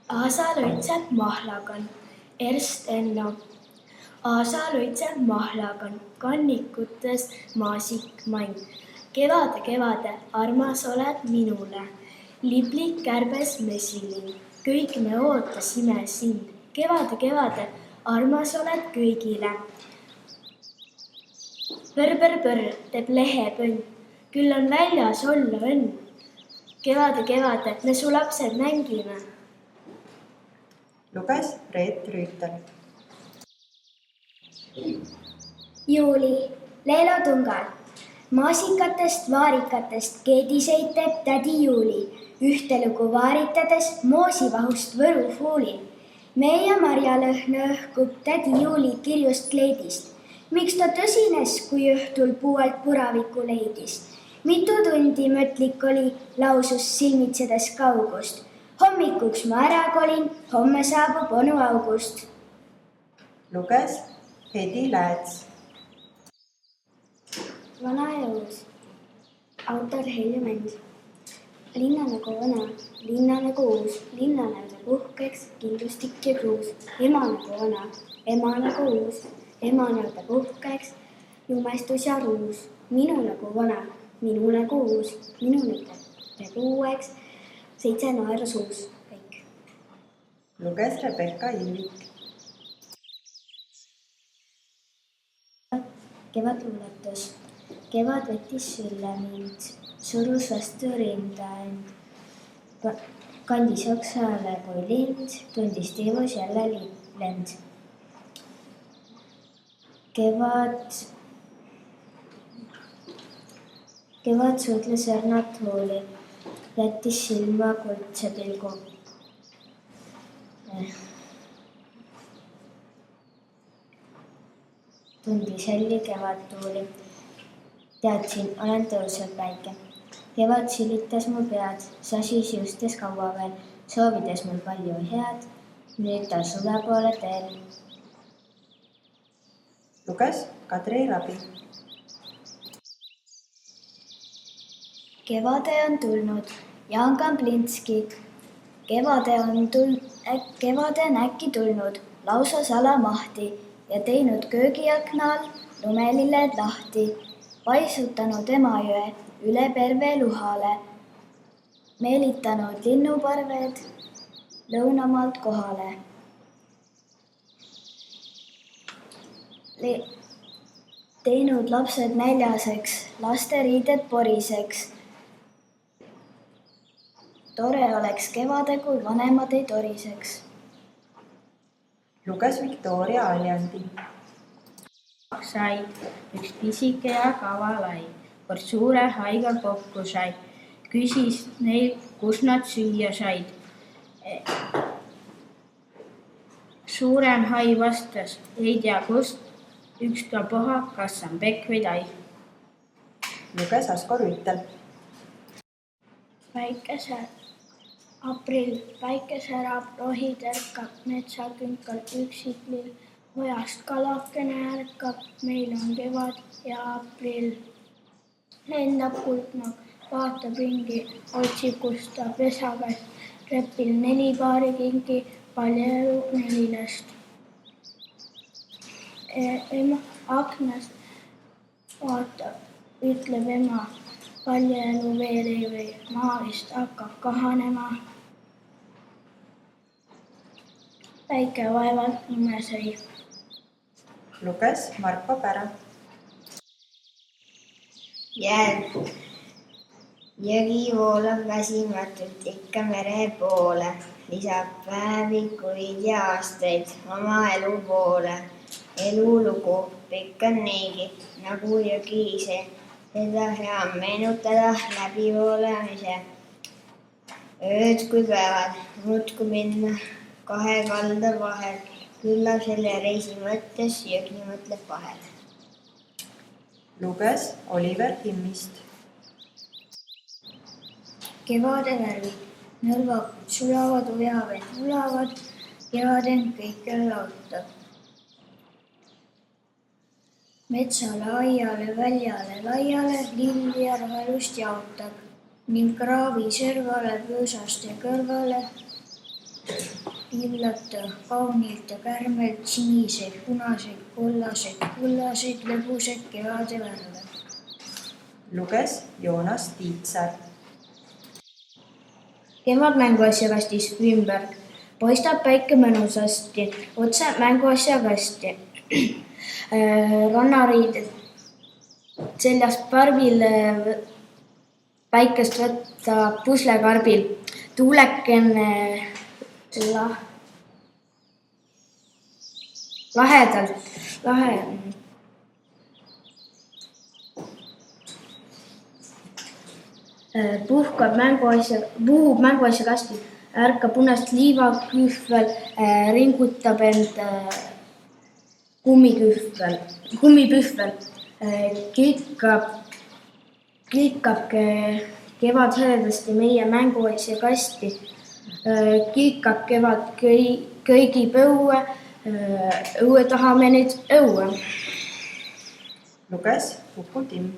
Aasa loitseb mahlagan, Erst Enno. Aasa loitseb mahlagan, kannikutes maasik main. Kevade, kevade, armas oled minule. Liblik kärbes messilinn, kõik me ootasime sind. Kevade, kevade, armas oled kõigile. Põrr, teeb lehepõnn, küll on väljas olla õnn. Kevade, kevade, me su lapsed mängime. Luges Reet Rüütel. Juuli, Leelo Tungal. Maasikatest, vaarikatest keediseid teeb tädi Juuli, ühtelugu vaaritades moosivahust Võru fuuli. Meie marjalõhn õhkub tädi Juuli kirjust kleidist. Miks ta tõsines, kui õhtul puuelt puraviku leidis? Mitu tundi mõtlik oli, lausus silmitsedes kaugust. Hommikuks ma ära kolin, homme saabub onu August. Luges Hedi Lääts. Vana ja uus. Autor Helje Mends. Linna nagu vana, linna nagu uus, linna näüdab uhkeks, kindlustik ja kruus. Ema nagu vana, ema nagu uus, ema näüdab uhkeks, jumestus ja ruus. Minu nagu vana, minu nagu uus, minu näüdab uueks, 7 naera suus. Kõik. Luges Rebecca Ilvik. Kevadluuletus. Kevad võttis sülle mind, surus vastu rinda end. Kandis oksale kui lind, tundis tiivus jälle lend. Kevad suudles õrnat hooli, jättis silma kuldse pilgu. Tundis helli kevadtuuli. Teadsin, olen tõusnud päike. Kevad silitas mu pead, sasis justes kaua veel, soovides mul palju head. Nüüd ta suve poole teel. Luges Kadri Rabi. Kevade on tulnud, Jaan Kamblinski. Kevade on äkki tulnud, lausa salamahti ja teinud köögiaknal lumelilled lahti. Paisutanud Emajõe üle Perve luhale, meelitanud linnuparved lõunamaalt kohale. Teinud lapsed näljaseks, lasteriided poriseks. Tore oleks kevade, kui vanemad ei toriseks. Luges Victoria Aljandi. Said üks pisike ja kavalai, kord suure haiga kokku sai. Küsis neil, kus nad süüa said. Suurem hai vastas, ei tea kust, ükstapuha, kas on pekk või tai. Luges Asko Rüütel. Aprill, päike särab, rohi tärkab, metsakünkal üksiklil. Ojast kalakene ärkab, meil on kevad ja aprill. Lendab kuldnokk, vaatab ringi, otsib, kus ta pesa käest. Repil 4 paari kingi, paljelu 4 last. Ema aknast vaatab, ütleb ema, paljelu veel ei või, maa vist hakkab kahanema. Päike vaevalt lume sõi. Luges Marko Pära. Jõgi voolab väsimatult ikka mere poole, lisab päevi, kuid ja aastaid oma elu poole. Elulugu pikk on niigi, nagu jõgi ise, seda hea meenutada läbi voolemise. Ööd kui päevad, muudkui minna 2 kalda vahel. Külla selle reisi mõttes jõgi mõtleb vahel. Luges Oliver Timmist. Kevade värvid, nõlvakud sulavad, ujavad, ulavad, kevaden kõikjal lautab. Metsale, aiale, väljale, laiale, lilli ja rohelust jaotab ning kraavi servale, pöösaste kõrvale illata kaunilt ja kärmelt siniseid, punaseid, kollaseid, kullaseid, lõbusaid kevade värve. luges Joonas Tiitsaar. Kevad mänguasjakastis Wimberg. Paistab päike mõnusasti, otse mänguasjakasti. Rannariided seljas parvil päikest võtta puslekarbil. Tuulekene puhub mänguasjakasti, ärkab punast liivakühvel, ringutab end kummipühvel, kilkab kevad hõredasti meie mänguasjakasti, kilkab kevad köigib õue taha me nüüd õue. luges Uku Timm.